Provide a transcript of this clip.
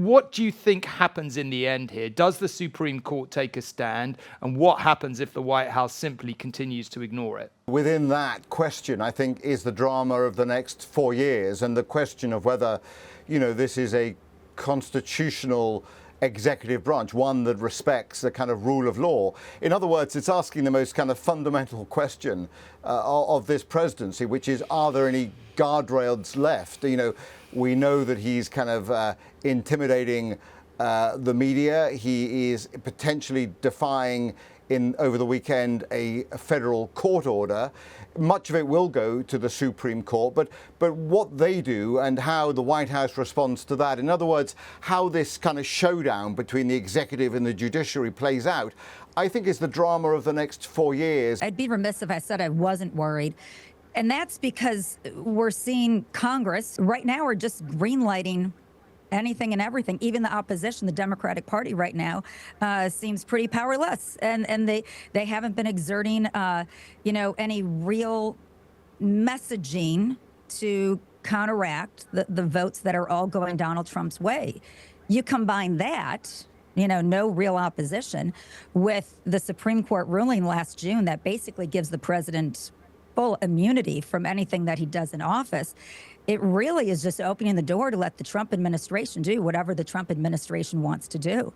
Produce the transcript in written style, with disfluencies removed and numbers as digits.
what do you think happens in the end here? Does the Supreme Court take a stand? And what happens if the White House simply continues to ignore it? Within that question, I think, is the drama of the next 4 years and the question of whether, this is a constitutional executive branch, one that respects the kind of rule of law. In other words, it's asking the most kind of fundamental question of this presidency, which is, are there any guardrails left? We know that he's kind of intimidating the media. He is potentially defying over the weekend a federal court order. Much of it will go to the Supreme Court, but what they do and how the White House responds to that, in other words, how this kind of showdown between the executive and the judiciary plays out, I think is the drama of the next 4 years. I'd be remiss if I said I wasn't worried. And that's because we're seeing Congress right now are just greenlighting anything and everything. Even the opposition, the Democratic Party right now, seems pretty powerless, and they haven't been exerting, any real messaging to counteract the votes that are all going Donald Trump's way. You combine that, no real opposition, with the Supreme Court ruling last June that basically gives the president full immunity from anything that he does in office. It really is just opening the door to let the Trump administration do whatever the Trump administration wants to do.